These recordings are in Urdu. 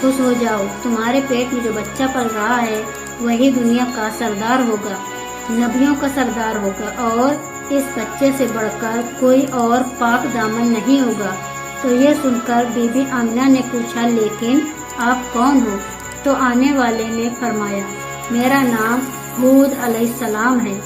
خوش ہو جاؤ، تمہارے پیٹ میں جو بچہ پل رہا ہے وہی دنیا کا سردار ہوگا، نبیوں کا سردار ہوگا، اور اس بچے سے بڑھ کر کوئی اور پاک دامن نہیں ہوگا۔ تو یہ سن کر بی بی آمنہ نے پوچھا لیکن آپ کون ہو؟ تو آنے والے نے فرمایا میرا نام ہود علیہ السلام ہے۔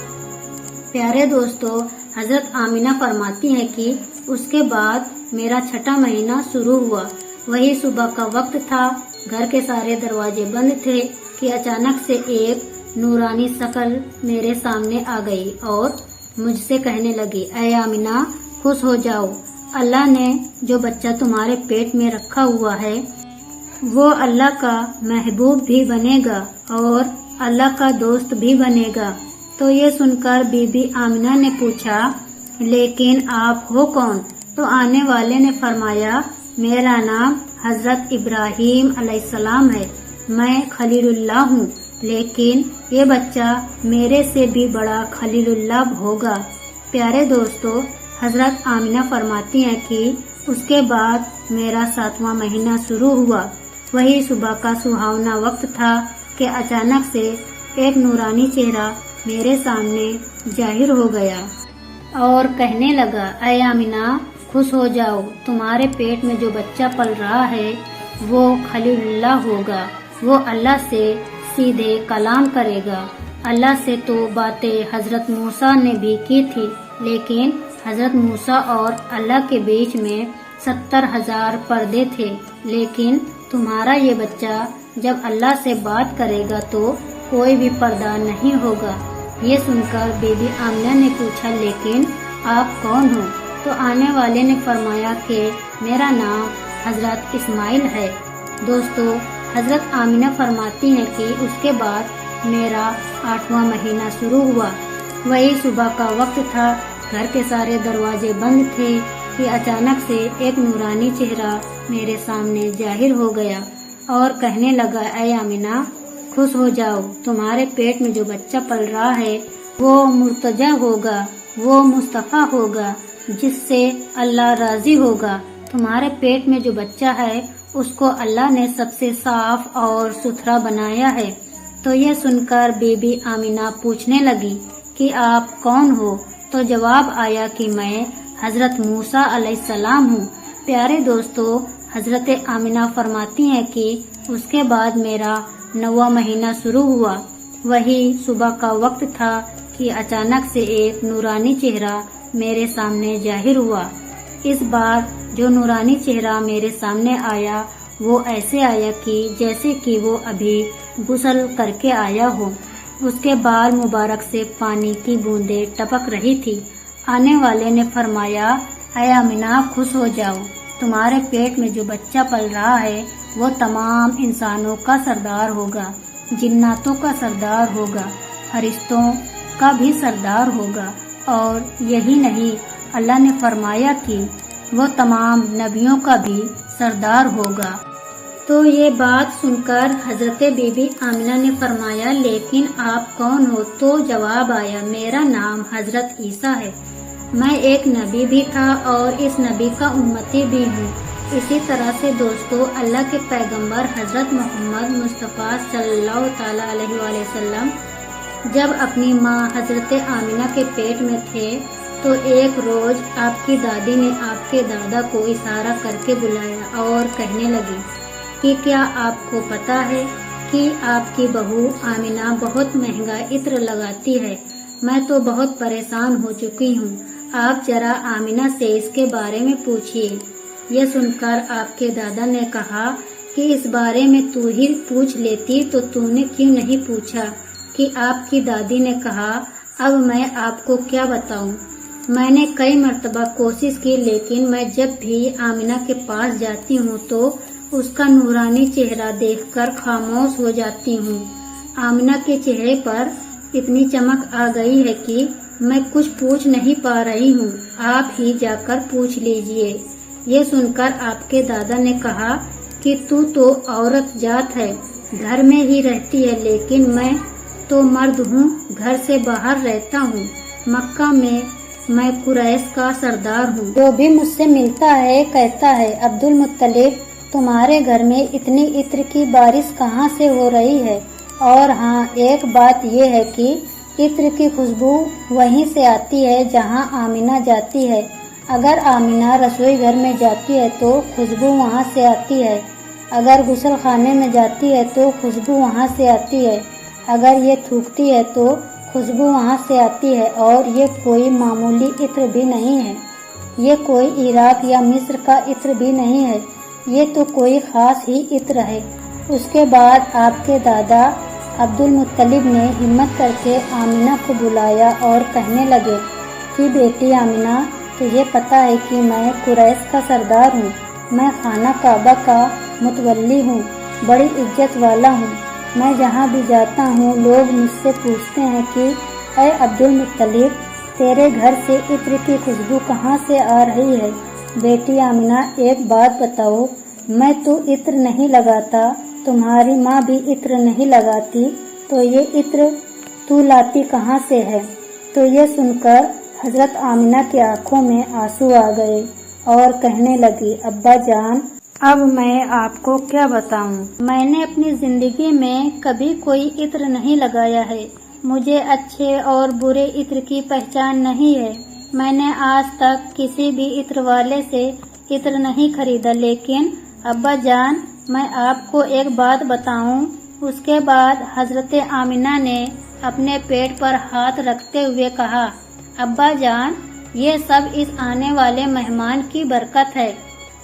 پیارے دوستو، حضرت آمنہ فرماتی ہیں کہ اس کے بعد میرا چھٹا مہینہ شروع ہوا، وہی صبح کا وقت تھا، گھر کے سارے دروازے بند تھے کہ اچانک سے ایک نورانی شکل میرے سامنے آ گئی اور مجھ سے کہنے لگی اے آمنہ خوش ہو جاؤ، اللہ نے جو بچہ تمہارے پیٹ میں رکھا ہوا ہے وہ اللہ کا محبوب بھی بنے گا اور اللہ کا دوست بھی بنے گا۔ تو یہ سن کر بی بی آمنہ نے پوچھا لیکن آپ ہو کون؟ تو آنے والے نے فرمایا میرا نام حضرت ابراہیم علیہ السلام ہے، میں خلیل اللہ ہوں، لیکن یہ بچہ میرے سے بھی بڑا خلیل اللہ ہوگا۔ پیارے دوستو، حضرت آمنہ فرماتی ہیں کہ اس کے بعد میرا 7واں مہینہ شروع ہوا، وہی صبح کا سہاونا وقت تھا کہ اچانک سے ایک نورانی چہرہ میرے سامنے ظاہر ہو گیا اور کہنے لگا اے آمنہ خوش ہو جاؤ، تمہارے پیٹ میں جو بچہ پل رہا ہے وہ خلیل اللہ ہوگا، وہ اللہ سے سیدھے کلام کرے گا۔ اللہ سے تو باتیں حضرت موسیٰ نے بھی کی تھی، لیکن حضرت موسیٰ اور اللہ کے بیچ میں 70,000 پردے تھے، لیکن تمہارا یہ بچہ جب اللہ سے بات کرے گا تو کوئی بھی پردہ نہیں ہوگا۔ یہ سن کر بی بی آمنہ نے پوچھا لیکن آپ کون ہو؟ تو آنے والے نے فرمایا کہ میرا نام حضرت اسماعیل ہے۔ دوستو، حضرت آمنہ فرماتی ہیں کہ اس کے بعد میرا 8واں مہینہ شروع ہوا، وہی صبح کا وقت تھا، گھر کے سارے دروازے بند تھے کہ اچانک سے ایک نورانی چہرہ میرے سامنے ظاہر ہو گیا اور کہنے لگا اے آمنہ خوش ہو جاؤ، تمہارے پیٹ میں جو بچہ پل رہا ہے وہ مرتجی ہوگا، وہ مصطفیٰ ہوگا جس سے اللہ راضی ہوگا۔ تمہارے پیٹ میں جو بچہ ہے اس کو اللہ نے سب سے صاف اور ستھرا بنایا ہے۔ تو یہ سن کر بی بی آمنہ پوچھنے لگی کہ آپ کون ہو؟ تو جواب آیا کہ میں حضرت موسیٰ علیہ السلام ہوں۔ پیارے دوستو، حضرت آمنہ فرماتی ہیں کہ اس کے بعد میرا 9واں مہینہ شروع ہوا، وہی صبح کا وقت تھا کہ اچانک سے ایک نورانی چہرہ میرے سامنے ظاہر ہوا۔ اس بار جو نورانی چہرہ میرے سامنے آیا وہ ایسے آیا کہ جیسے کہ وہ ابھی غسل کر کے آیا ہو، اس کے بال مبارک سے پانی کی بوندیں ٹپک رہی تھی۔ آنے والے نے فرمایا اے آمنہ خوش ہو جاؤ، تمہارے پیٹ میں جو بچہ پل رہا ہے وہ تمام انسانوں کا سردار ہوگا، جناتوں کا سردار ہوگا، فرشتوں کا بھی سردار ہوگا، اور یہی نہیں اللہ نے فرمایا کہ وہ تمام نبیوں کا بھی سردار ہوگا۔ تو یہ بات سن کر حضرت بی بی آمنہ نے فرمایا لیکن آپ کون ہو؟ تو جواب آیا میرا نام حضرت عیسیٰ ہے، میں ایک نبی بھی تھا اور اس نبی کا امتی بھی ہوں۔ اسی طرح سے دوستو، اللہ کے پیغمبر حضرت محمد مصطفیٰ صلی اللہ تعالیٰ علیہ وآلہ وسلم جب اپنی ماں حضرت آمنہ کے پیٹ میں تھے تو ایک روز آپ کی دادی نے آپ کے دادا کو اشارہ کر کے بلایا اور کہنے لگی کہ کیا آپ کو پتا ہے کہ آپ کی بہو آمنہ بہت مہنگا عطر لگاتی ہے، میں تو بہت پریشان ہو چکی ہوں، آپ ذرا آمنہ سے اس کے بارے میں پوچھیے۔ یہ سن کر آپ کے دادا نے کہا کہ اس بارے میں تو ہی پوچھ لیتی تو تو نے کیوں نہیں پوچھا؟ کہ آپ کی دادی نے کہا اب میں آپ کو کیا بتاؤں، میں نے کئی مرتبہ کوشش کی لیکن میں جب بھی آمنہ کے پاس جاتی ہوں تو اس کا نورانی چہرہ دیکھ کر خاموش ہو جاتی ہوں۔ آمنہ کے چہرے پر اتنی چمک آ گئی ہے کہ میں کچھ پوچھ نہیں پا رہی ہوں، آپ ہی جا کر پوچھ لیجئے۔ یہ سن کر آپ کے دادا نے کہا کہ تو عورت ذات ہے، گھر میں ہی رہتی ہے، لیکن میں تو مرد ہوں، گھر سے باہر رہتا ہوں، مکہ میں قریش کا سردار ہوں۔ جو بھی مجھ سے ملتا ہے کہتا ہے عبد المطلب تمہارے گھر میں اتنی عطر کی بارش کہاں سے ہو رہی ہے؟ اور ہاں، ایک بات یہ ہے کہ عطر کی خوشبو وہیں سے آتی ہے جہاں آمینہ جاتی ہے۔ اگر آمینہ رسوئی گھر میں جاتی ہے تو خوشبو وہاں سے آتی ہے، اگر غسل خانے میں جاتی ہے تو خوشبو وہاں سے آتی ہے، اگر یہ تھوکتی ہے تو خوشبو وہاں سے آتی ہے۔ اور یہ کوئی معمولی عطر بھی نہیں ہے، یہ کوئی عراق یا مصر کا عطر بھی نہیں ہے، یہ تو کوئی خاص ہی عطر ہے۔ اس کے بعد آپ کے دادا عبد المطلب نے ہمت کر کے آمینہ کو بلایا اور کہنے لگے کہ بیٹی آمینہ، تجھے پتہ ہے کہ میں قریش کا سردار ہوں، میں خانہ کعبہ کا متولی ہوں، بڑی عزت والا ہوں۔ میں جہاں بھی جاتا ہوں لوگ مجھ سے پوچھتے ہیں کہ اے عبد المطلب، تیرے گھر سے عطر کی خوشبو کہاں سے آ رہی ہے؟ بیٹی آمینہ، ایک بات بتاؤ، میں تو عطر نہیں لگاتا، تمہاری ماں بھی عطر نہیں لگاتی، تو یہ عطر تو لاتی کہاں سے ہے؟ تو یہ سن کر حضرت آمینہ کی آنکھوں میں آنسو آ گئے اور کہنے لگی، ابا جان، اب میں آپ کو کیا بتاؤں، میں نے اپنی زندگی میں کبھی کوئی عطر نہیں لگایا ہے، مجھے اچھے اور برے عطر کی پہچان نہیں ہے، میں نے آج تک کسی بھی عطر والے سے عطر نہیں خریدا۔ لیکن ابا جان، میں آپ کو ایک بات بتاؤں۔ اس کے بعد حضرت آمینہ نے اپنے پیٹ پر ہاتھ رکھتے ہوئے کہا، ابا جان، یہ سب اس آنے والے مہمان کی برکت ہے،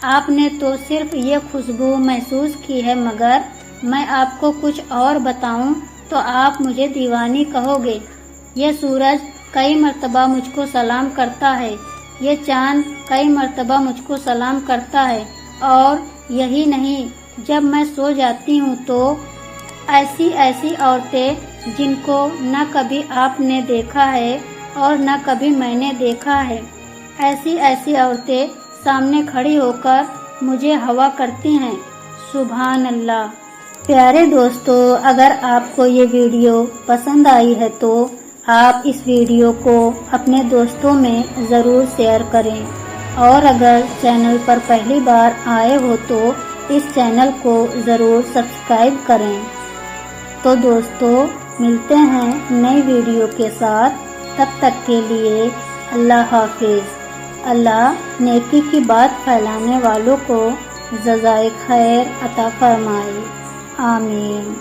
آپ نے تو صرف یہ خوشبو محسوس کی ہے، مگر میں آپ کو کچھ اور بتاؤں تو آپ مجھے دیوانی کہو گے۔ یہ سورج کئی مرتبہ مجھ کو سلام کرتا ہے، یہ چاند کئی مرتبہ مجھ کو سلام کرتا ہے، اور یہی نہیں، جب میں سو جاتی ہوں تو ایسی ایسی عورتیں جن کو نہ کبھی آپ نے دیکھا ہے اور نہ کبھی میں نے دیکھا ہے، ایسی ایسی عورتیں سامنے کھڑی ہو کر مجھے ہوا کرتی ہیں۔ سبحان اللہ۔ پیارے دوستو، اگر آپ کو یہ ویڈیو پسند آئی ہے تو آپ اس ویڈیو کو اپنے دوستوں میں ضرور شیئر کریں، اور اگر چینل پر پہلی بار آئے ہو تو اس چینل کو ضرور سبسکرائب کریں۔ تو دوستو، ملتے ہیں نئی ویڈیو کے ساتھ، تب تک کے لیے اللہ حافظ۔ اللہ نیکی کی بات پھیلانے والوں کو جزائے خیر عطا فرمائے، آمین۔